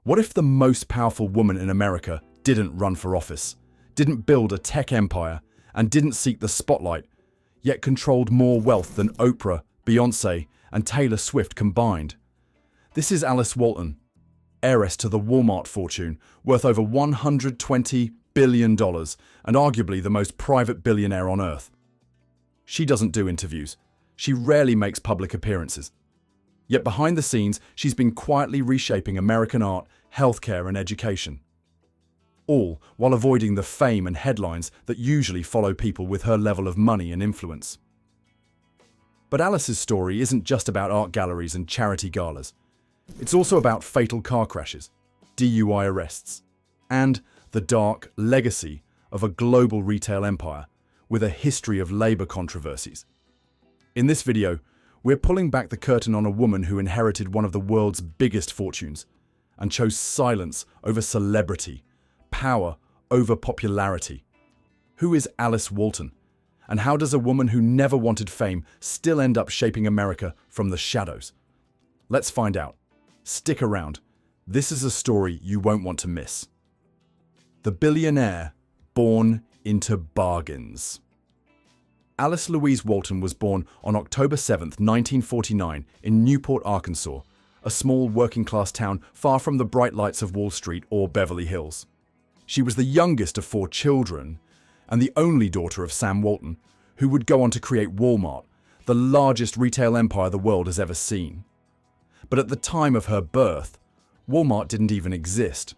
What if the most powerful woman in America didn't run for office, didn't build a tech empire, and didn't seek the spotlight, yet controlled more wealth than Oprah, Beyonce, and Taylor Swift combined? This is Alice Walton, heiress to the Walmart fortune, worth over $120 billion, and arguably the most private billionaire on earth. She doesn't do interviews. She rarely makes public appearances. Yet behind the scenes, she's been quietly reshaping American art, healthcare, and education. All while avoiding the fame and headlines that usually follow people with her level of money and influence. But Alice's story isn't just about art galleries and charity galas. It's also about fatal car crashes, DUI arrests, and the dark legacy of a global retail empire with a history of labor controversies. In this video, we're pulling back the curtain on a woman who inherited one of the world's biggest fortunes and chose silence over celebrity, power over popularity. Who is Alice Walton? And how does a woman who never wanted fame still end up shaping America from the shadows? Let's find out. Stick around. This is a story you won't want to miss. The billionaire born into bargains. Alice Louise Walton was born on October 7, 1949, in Newport, Arkansas, a small working-class town far from the bright lights of Wall Street or Beverly Hills. She was the youngest of 4 children and the only daughter of Sam Walton, who would go on to create Walmart, the largest retail empire the world has ever seen. But at the time of her birth, Walmart didn't even exist.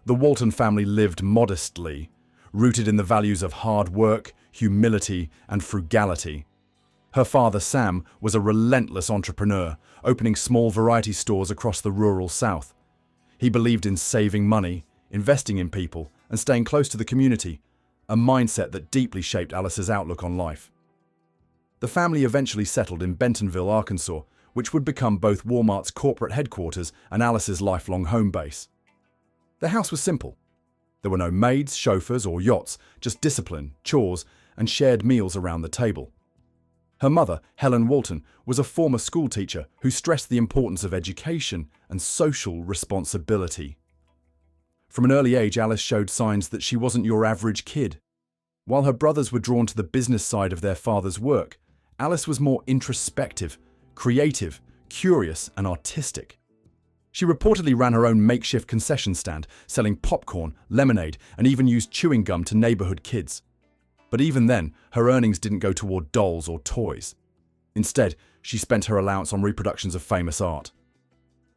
The Walton family lived modestly, rooted in the values of hard work, humility, and frugality. Her father, Sam, was a relentless entrepreneur, opening small variety stores across the rural South. He believed in saving money, investing in people, and staying close to the community, a mindset that deeply shaped Alice's outlook on life. The family eventually settled in Bentonville, Arkansas, which would become both Walmart's corporate headquarters and Alice's lifelong home base. The house was simple. There were no maids, chauffeurs, or yachts, just discipline, chores, and shared meals around the table. Her mother, Helen Walton, was a former schoolteacher who stressed the importance of education and social responsibility. From an early age, Alice showed signs that she wasn't your average kid. While her brothers were drawn to the business side of their father's work, Alice was more introspective, creative, curious, and artistic. She reportedly ran her own makeshift concession stand, selling popcorn, lemonade, and even used chewing gum to neighborhood kids. But even then, her earnings didn't go toward dolls or toys. Instead, she spent her allowance on reproductions of famous art.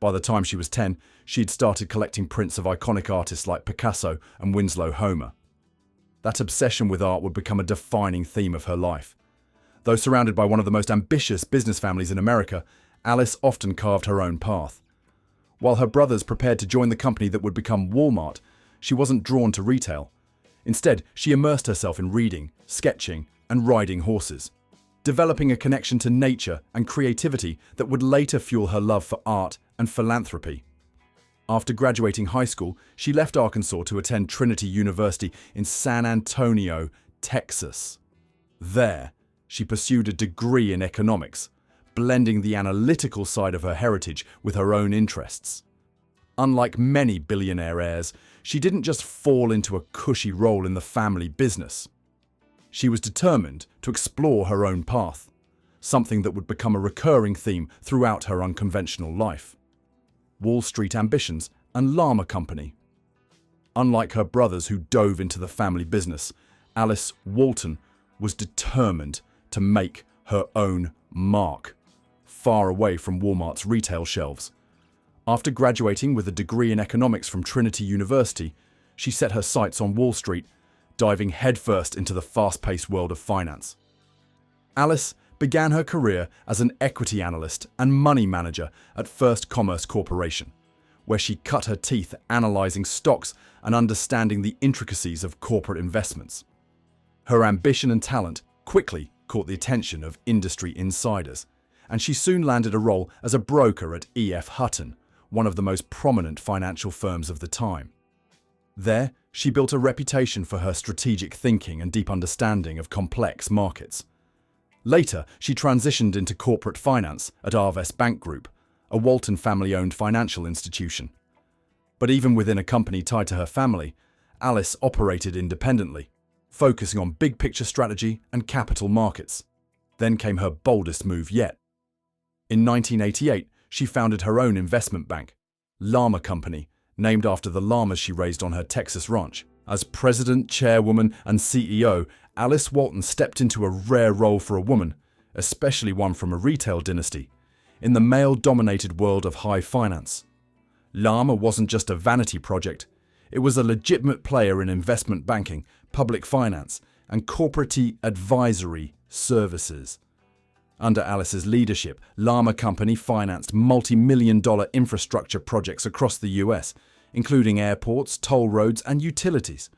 By the time she was 10, she'd started collecting prints of iconic artists like Picasso and Winslow Homer. That obsession with art would become a defining theme of her life. Though surrounded by one of the most ambitious business families in America, Alice often carved her own path. While her brothers prepared to join the company that would become Walmart, she wasn't drawn to retail. Instead, she immersed herself in reading, sketching, and riding horses, developing a connection to nature and creativity that would later fuel her love for art and philanthropy. After graduating high school, she left Arkansas to attend Trinity University in San Antonio, Texas. There, she pursued a degree in economics, blending the analytical side of her heritage with her own interests. Unlike many billionaire heirs, she didn't just fall into a cushy role in the family business. She was determined to explore her own path, something that would become a recurring theme throughout her unconventional life. Wall Street ambitions and llama company. Unlike her brothers who dove into the family business, Alice Walton was determined to make her own mark, far away from Walmart's retail shelves. After graduating with a degree in economics from Trinity University, she set her sights on Wall Street, diving headfirst into the fast-paced world of finance. Alice began her career as an equity analyst and money manager at First Commerce Corporation, where she cut her teeth analyzing stocks and understanding the intricacies of corporate investments. Her ambition and talent quickly caught the attention of industry insiders, and she soon landed a role as a broker at E.F. Hutton, one of the most prominent financial firms of the time. There, she built a reputation for her strategic thinking and deep understanding of complex markets. Later, she transitioned into corporate finance at Arvest Bank Group, a Walton family-owned financial institution. But even within a company tied to her family, Alice operated independently, focusing on big-picture strategy and capital markets. Then came her boldest move yet. In 1988, she founded her own investment bank, Llama Company, named after the llamas she raised on her Texas ranch. As president, chairwoman, and CEO, Alice Walton stepped into a rare role for a woman, especially one from a retail dynasty, in the male-dominated world of high finance. Llama wasn't just a vanity project. It was a legitimate player in investment banking, public finance, and corporate advisory services. Under Alice's leadership, Llama Company financed multi-million-dollar infrastructure projects across the US, including airports, toll roads, and utilities.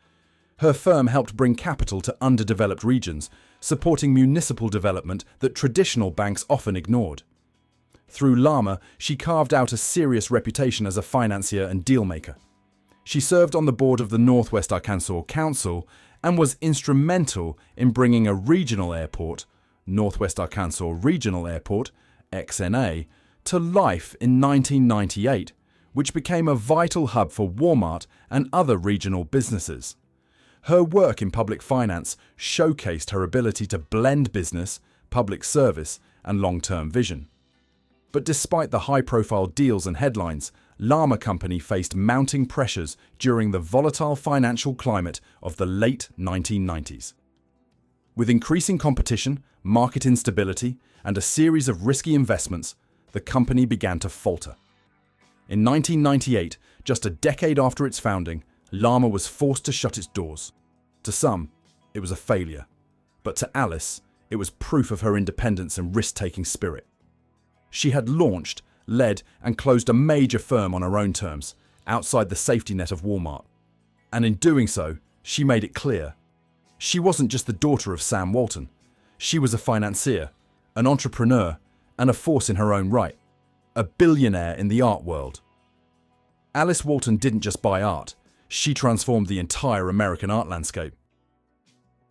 Her firm helped bring capital to underdeveloped regions, supporting municipal development that traditional banks often ignored. Through Llama, she carved out a serious reputation as a financier and dealmaker. She served on the board of the Northwest Arkansas Council and was instrumental in bringing a regional airport, Northwest Arkansas Regional Airport, XNA, to life in 1998, which became a vital hub for Walmart and other regional businesses. Her work in public finance showcased her ability to blend business, public service, and long-term vision. But despite the high-profile deals and headlines, Llama Company faced mounting pressures during the volatile financial climate of the late 1990s. With increasing competition, market instability, and a series of risky investments, the company began to falter. In 1998, just a decade after its founding, Llama was forced to shut its doors. To some, it was a failure, but to Alice, it was proof of her independence and risk-taking spirit. She had launched, led, and closed a major firm on her own terms, outside the safety net of Walmart. And in doing so, she made it clear. She wasn't just the daughter of Sam Walton. She was a financier, an entrepreneur, and a force in her own right. A billionaire in the art world. Alice Walton didn't just buy art, she transformed the entire American art landscape.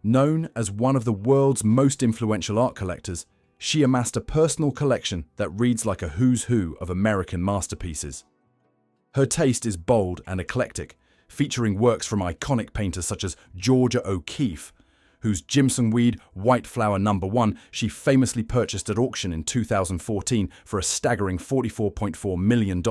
Known as one of the world's most influential art collectors, she amassed a personal collection that reads like a who's who of American masterpieces. Her taste is bold and eclectic, featuring works from iconic painters such as Georgia O'Keeffe, whose Jimson Weed White Flower No. 1 she famously purchased at auction in 2014 for a staggering $44.4 million,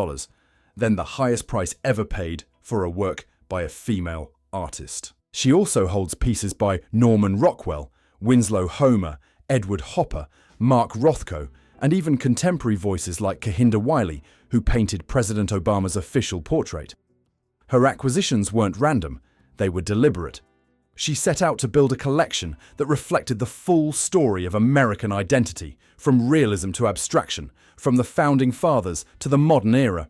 then the highest price ever paid for a work by a female artist. She also holds pieces by Norman Rockwell, Winslow Homer, Edward Hopper, Mark Rothko, and even contemporary voices like Kehinde Wiley, who painted President Obama's official portrait. Her acquisitions weren't random, they were deliberate. She set out to build a collection that reflected the full story of American identity, from realism to abstraction, from the founding fathers to the modern era.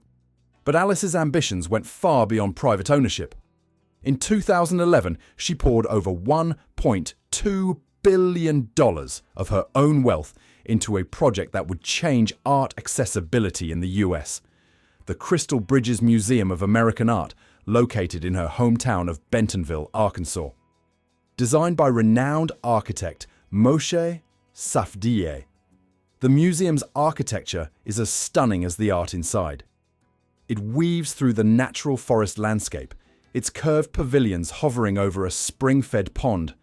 But Alice's ambitions went far beyond private ownership. In 2011, she poured over $1.2 billion of her own wealth into a project that would change art accessibility in the US. The Crystal Bridges Museum of American Art, located in her hometown of Bentonville, Arkansas. Designed by renowned architect Moshe Safdie, the museum's architecture is as stunning as the art inside. It weaves through the natural forest landscape, its curved pavilions hovering over a spring-fed pond,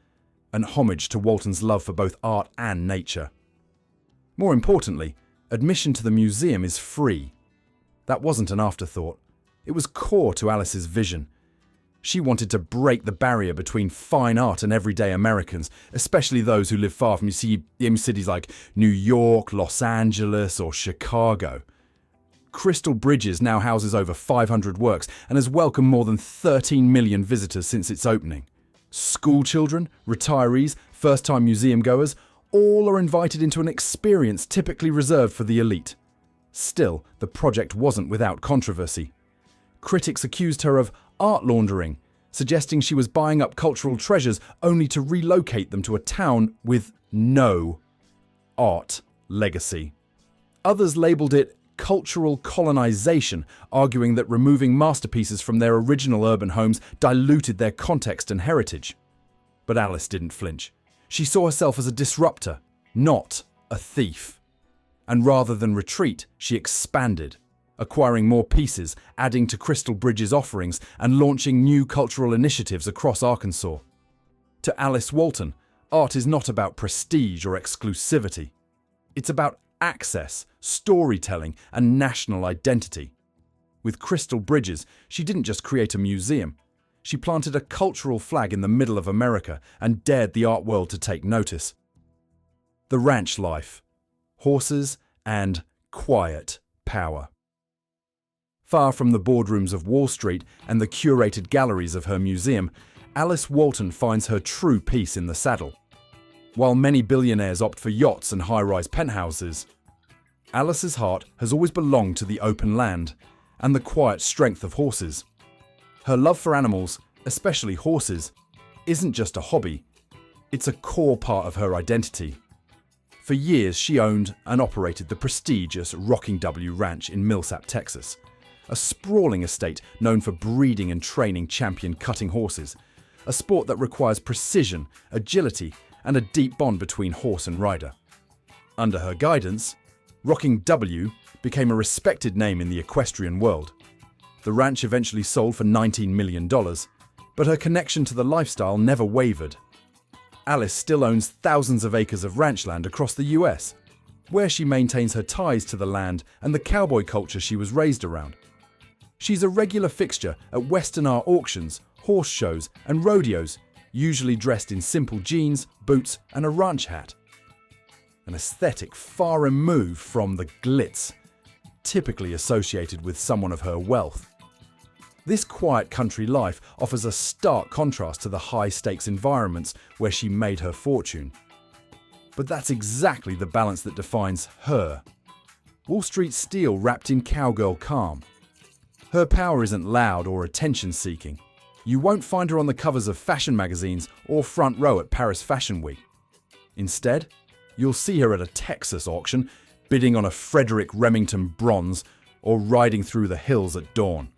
an homage to Walton's love for both art and nature. More importantly, admission to the museum is free. That wasn't an afterthought. It was core to Alice's vision. She wanted to break the barrier between fine art and everyday Americans, especially those who live far from cities like New York, Los Angeles, or Chicago. Crystal Bridges now houses over 500 works and has welcomed more than 13 million visitors since its opening. School children, retirees, first-time museum goers, all are invited into an experience typically reserved for the elite. Still, the project wasn't without controversy. Critics accused her of art laundering, suggesting she was buying up cultural treasures only to relocate them to a town with no art legacy. Others labelled it cultural colonization, arguing that removing masterpieces from their original urban homes diluted their context and heritage. But Alice didn't flinch. She saw herself as a disruptor, not a thief. And rather than retreat, she expanded. acquiring more pieces, adding to Crystal Bridge's offerings, and launching new cultural initiatives across Arkansas. To Alice Walton, art is not about prestige or exclusivity. It's about access, storytelling, and national identity. With Crystal Bridges, she didn't just create a museum. She planted a cultural flag in the middle of America and dared the art world to take notice. The ranch life. Horses and quiet power. Far from the boardrooms of Wall Street and the curated galleries of her museum, Alice Walton finds her true peace in the saddle. While many billionaires opt for yachts and high-rise penthouses, Alice's heart has always belonged to the open land and the quiet strength of horses. Her love for animals, especially horses, isn't just a hobby, it's a core part of her identity. For years, she owned and operated the prestigious Rocking W Ranch in Millsap, Texas, a sprawling estate known for breeding and training champion cutting horses, a sport that requires precision, agility, and a deep bond between horse and rider. Under her guidance, Rocking W became a respected name in the equestrian world. The ranch eventually sold for $19 million, but her connection to the lifestyle never wavered. Alice still owns thousands of acres of ranch land across the US, where she maintains her ties to the land and the cowboy culture she was raised around. She's a regular fixture at Western art auctions, horse shows, and rodeos, usually dressed in simple jeans, boots, and a ranch hat. An aesthetic far removed from the glitz, typically associated with someone of her wealth. This quiet country life offers a stark contrast to the high-stakes environments where she made her fortune. But that's exactly the balance that defines her. Wall Street steel wrapped in cowgirl calm. Her power isn't loud or attention-seeking. You won't find her on the covers of fashion magazines or front row at Paris Fashion Week. Instead, you'll see her at a Texas auction, bidding on a Frederick Remington bronze, or riding through the hills at dawn.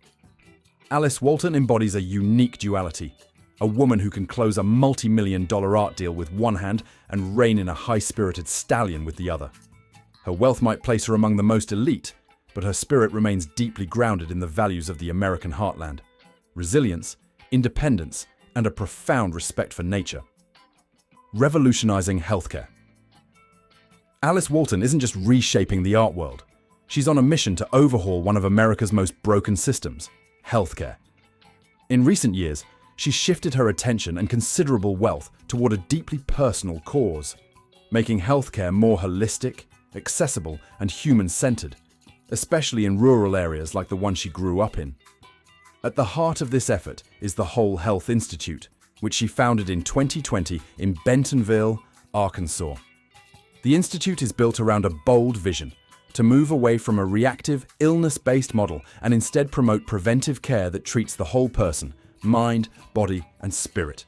Alice Walton embodies a unique duality, a woman who can close a multi-million-dollar art deal with one hand and rein in a high-spirited stallion with the other. Her wealth might place her among the most elite, but her spirit remains deeply grounded in the values of the American heartland: resilience, independence, and a profound respect for nature. Revolutionizing healthcare. Alice Walton isn't just reshaping the art world. She's on a mission to overhaul one of America's most broken systems: healthcare. In recent years, she's shifted her attention and considerable wealth toward a deeply personal cause, making healthcare more holistic, accessible, and human-centered, especially in rural areas like the one she grew up in. At the heart of this effort is the Whole Health Institute, which she founded in 2020 in Bentonville, Arkansas. The institute is built around a bold vision: to move away from a reactive, illness-based model and instead promote preventive care that treats the whole person, mind, body, and spirit.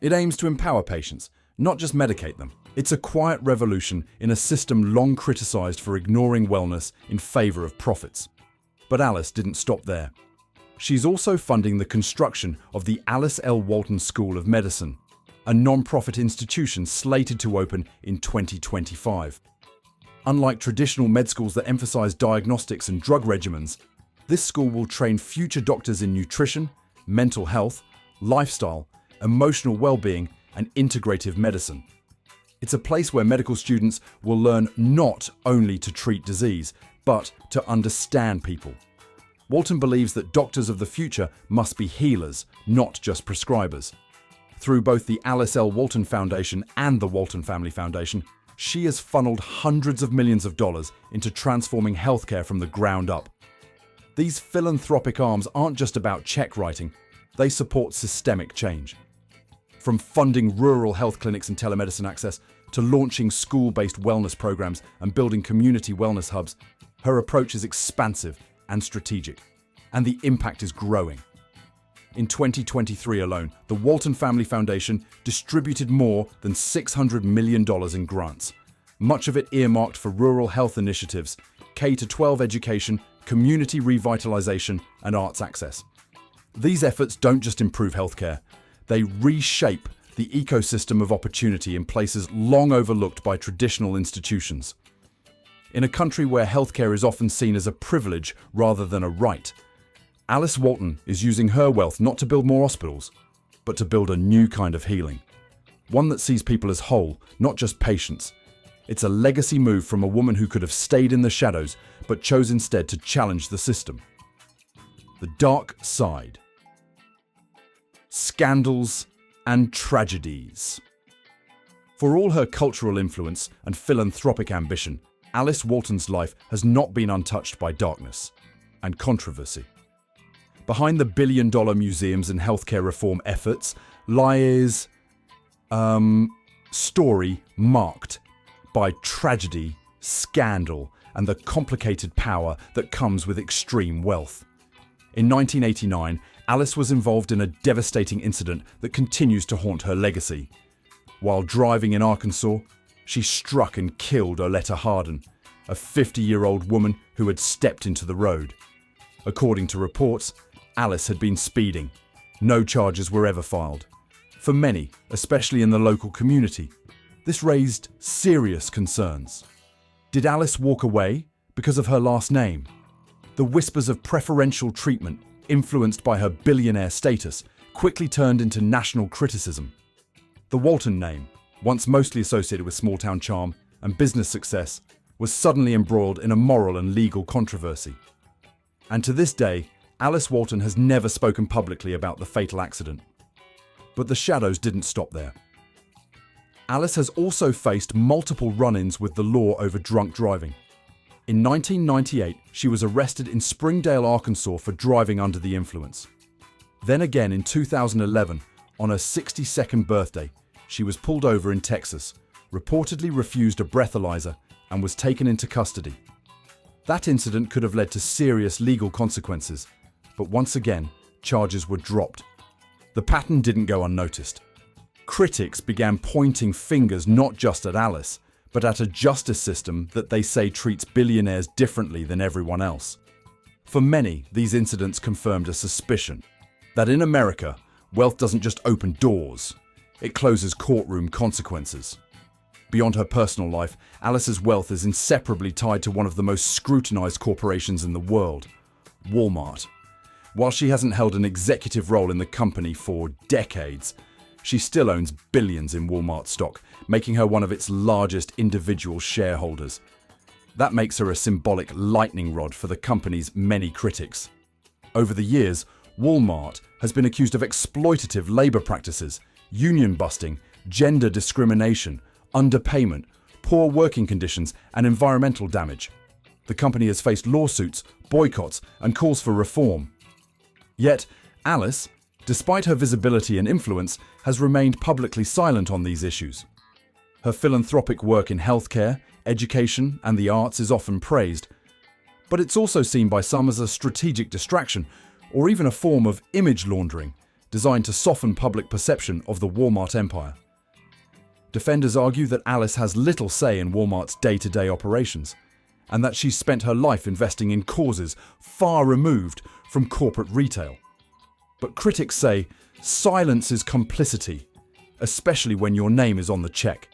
It aims to empower patients, not just medicate them. It's a quiet revolution in a system long criticized for ignoring wellness in favor of profits. But Alice didn't stop there. She's also funding the construction of the Alice L. Walton School of Medicine, a non-profit institution slated to open in 2025. Unlike traditional med schools that emphasize diagnostics and drug regimens, this school will train future doctors in nutrition, mental health, lifestyle, emotional well-being, and integrative medicine. It's a place where medical students will learn not only to treat disease, but to understand people. Walton believes that doctors of the future must be healers, not just prescribers. Through both the Alice L. Walton Foundation and the Walton Family Foundation, she has funneled hundreds of millions of dollars into transforming healthcare from the ground up. These philanthropic arms aren't just about check writing, they support systemic change. From funding rural health clinics and telemedicine access to launching school-based wellness programs and building community wellness hubs, her approach is expansive and strategic, and the impact is growing. In 2023 alone, the Walton Family Foundation distributed more than $600 million in grants, much of it earmarked for rural health initiatives, K-12 education, community revitalization, and arts access. These efforts don't just improve healthcare, they reshape the ecosystem of opportunity in places long overlooked by traditional institutions. In a country where healthcare is often seen as a privilege rather than a right, Alice Walton is using her wealth not to build more hospitals, but to build a new kind of healing. One that sees people as whole, not just patients. It's a legacy move from a woman who could have stayed in the shadows, but chose instead to challenge the system. The dark side. Scandals and tragedies. For all her cultural influence and philanthropic ambition, Alice Walton's life has not been untouched by darkness and controversy. Behind the billion-dollar museums and healthcare reform efforts lies story marked by tragedy, scandal, and the complicated power that comes with extreme wealth. In 1989, Alice was involved in a devastating incident that continues to haunt her legacy. While driving in Arkansas, she struck and killed Oleta Harden, a 50-year-old woman who had stepped into the road. According to reports, Alice had been speeding. No charges were ever filed. For many, especially in the local community, this raised serious concerns. Did Alice walk away because of her last name? The whispers of preferential treatment, influenced by her billionaire status, quickly turned into national criticism. The Walton name, once mostly associated with small-town charm and business success, was suddenly embroiled in a moral and legal controversy. And to this day, Alice Walton has never spoken publicly about the fatal accident. But the shadows didn't stop there. Alice has also faced multiple run-ins with the law over drunk driving. In 1998, she was arrested in Springdale, Arkansas for driving under the influence. Then again in 2011, on her 62nd birthday, she was pulled over in Texas, reportedly refused a breathalyzer, and was taken into custody. That incident could have led to serious legal consequences, but once again, charges were dropped. The pattern didn't go unnoticed. Critics began pointing fingers not just at Alice, but at a justice system that they say treats billionaires differently than everyone else. For many, these incidents confirmed a suspicion that in America, wealth doesn't just open doors, it closes courtroom consequences. Beyond her personal life, Alice's wealth is inseparably tied to one of the most scrutinized corporations in the world, Walmart. While she hasn't held an executive role in the company for decades, she still owns billions in Walmart stock, making her one of its largest individual shareholders. That makes her a symbolic lightning rod for the company's many critics. Over the years, Walmart has been accused of exploitative labor practices, union busting, gender discrimination, underpayment, poor working conditions, and environmental damage. The company has faced lawsuits, boycotts, and calls for reform. Yet, Alice, despite her visibility and influence, has remained publicly silent on these issues. Her philanthropic work in healthcare, education, and the arts is often praised, but it's also seen by some as a strategic distraction or even a form of image laundering designed to soften public perception of the Walmart empire. Defenders argue that Alice has little say in Walmart's day-to-day operations, and that she's spent her life investing in causes far removed from corporate retail. But critics say silence is complicity, especially when your name is on the check.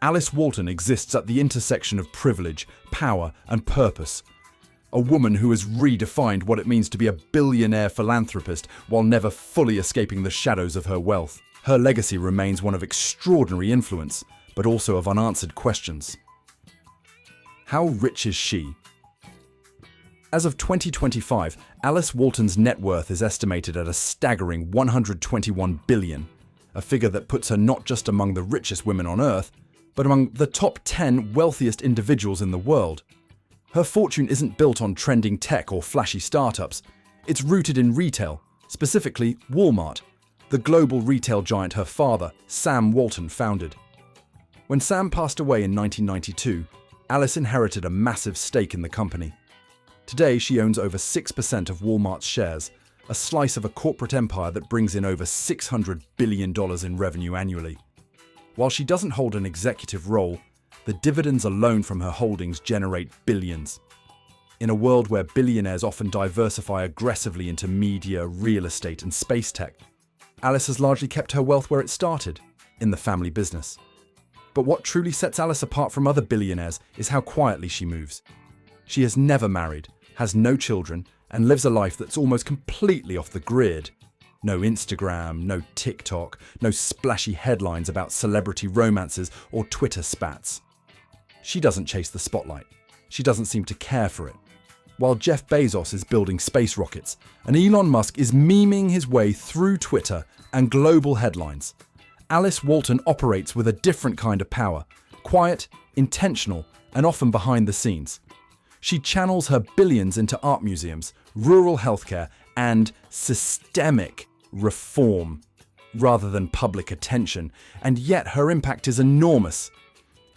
Alice Walton exists at the intersection of privilege, power, and purpose. A woman who has redefined what it means to be a billionaire philanthropist while never fully escaping the shadows of her wealth. Her legacy remains one of extraordinary influence, but also of unanswered questions. How rich is she? As of 2025, Alice Walton's net worth is estimated at a staggering $121 billion, a figure that puts her not just among the richest women on Earth, but among the top 10 wealthiest individuals in the world. Her fortune isn't built on trending tech or flashy startups. It's rooted in retail, specifically Walmart, the global retail giant her father, Sam Walton, founded. When Sam passed away in 1992, Alice inherited a massive stake in the company. Today, she owns over 6% of Walmart's shares, a slice of a corporate empire that brings in over $600 billion in revenue annually. While she doesn't hold an executive role, the dividends alone from her holdings generate billions. In a world where billionaires often diversify aggressively into media, real estate, and space tech, Alice has largely kept her wealth where it started, in the family business. But what truly sets Alice apart from other billionaires is how quietly she moves. She has never married, has no children, and lives a life that's almost completely off the grid. No Instagram, no TikTok, no splashy headlines about celebrity romances or Twitter spats. She doesn't chase the spotlight. She doesn't seem to care for it. While Jeff Bezos is building space rockets, and Elon Musk is memeing his way through Twitter and global headlines, Alice Walton operates with a different kind of power, quiet, intentional, and often behind the scenes. She channels her billions into art museums, rural healthcare, and systemic reform, rather than public attention, and yet her impact is enormous.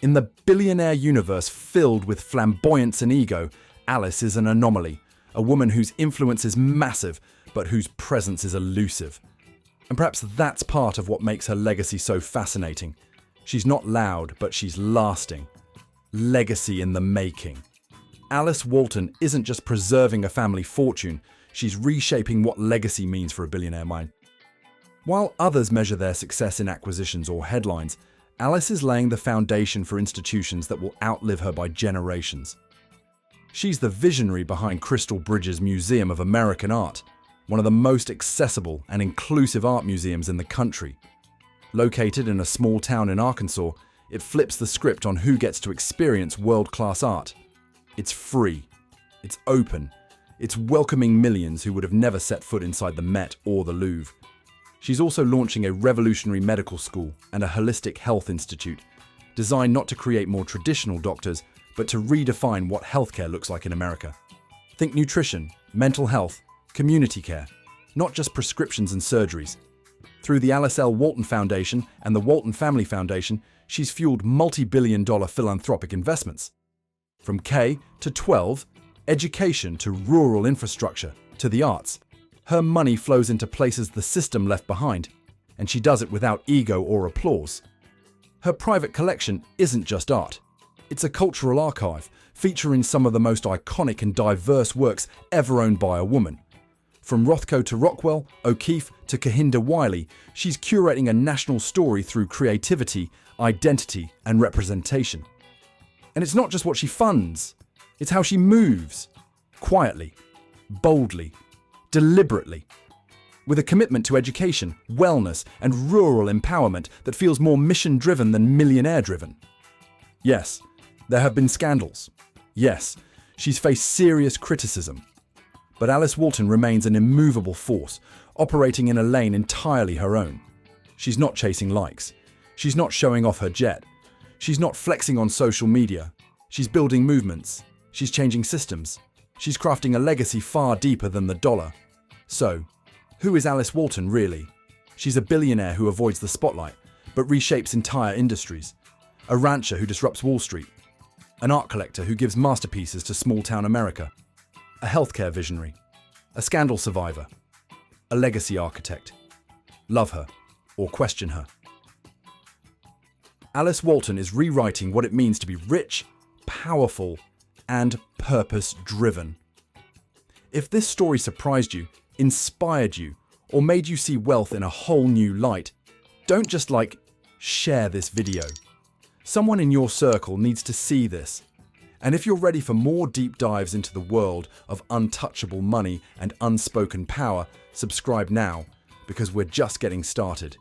In the billionaire universe filled with flamboyance and ego, Alice is an anomaly, a woman whose influence is massive, but whose presence is elusive. And perhaps that's part of what makes her legacy so fascinating. She's not loud, but she's lasting. Legacy in the making. Alice Walton isn't just preserving a family fortune, she's reshaping what legacy means for a billionaire mind. While others measure their success in acquisitions or headlines, Alice is laying the foundation for institutions that will outlive her by generations. She's the visionary behind Crystal Bridges Museum of American Art, one of the most accessible and inclusive art museums in the country. Located in a small town in Arkansas, it flips the script on who gets to experience world-class art. It's free, it's open, it's welcoming millions who would have never set foot inside the Met or the Louvre. She's also launching a revolutionary medical school and a holistic health institute, designed not to create more traditional doctors, but to redefine what healthcare looks like in America. Think nutrition, mental health, community care, not just prescriptions and surgeries. Through the Alice L. Walton Foundation and the Walton Family Foundation, she's fueled multi-billion-dollar philanthropic investments. From K to 12, education to rural infrastructure to the arts, her money flows into places the system left behind, and she does it without ego or applause. Her private collection isn't just art. It's a cultural archive featuring some of the most iconic and diverse works ever owned by a woman. From Rothko to Rockwell, O'Keeffe to Kehinde Wiley, she's curating a national story through creativity, identity, and representation. And it's not just what she funds, it's how she moves. Quietly, boldly, deliberately. With a commitment to education, wellness, and rural empowerment that feels more mission-driven than millionaire-driven. Yes, there have been scandals. Yes, she's faced serious criticism. But Alice Walton remains an immovable force, operating in a lane entirely her own. She's not chasing likes. She's not showing off her jet. She's not flexing on social media. She's building movements. She's changing systems. She's crafting a legacy far deeper than the dollar. So, who is Alice Walton really? She's a billionaire who avoids the spotlight, but reshapes entire industries. A rancher who disrupts Wall Street. An art collector who gives masterpieces to small-town America. A healthcare visionary. A scandal survivor. A legacy architect. Love her, or question her. Alice Walton is rewriting what it means to be rich, powerful, and purpose-driven. If this story surprised you, inspired you, or made you see wealth in a whole new light, don't just share this video. Someone in your circle needs to see this. And if you're ready for more deep dives into the world of untouchable money and unspoken power, subscribe now, because we're just getting started.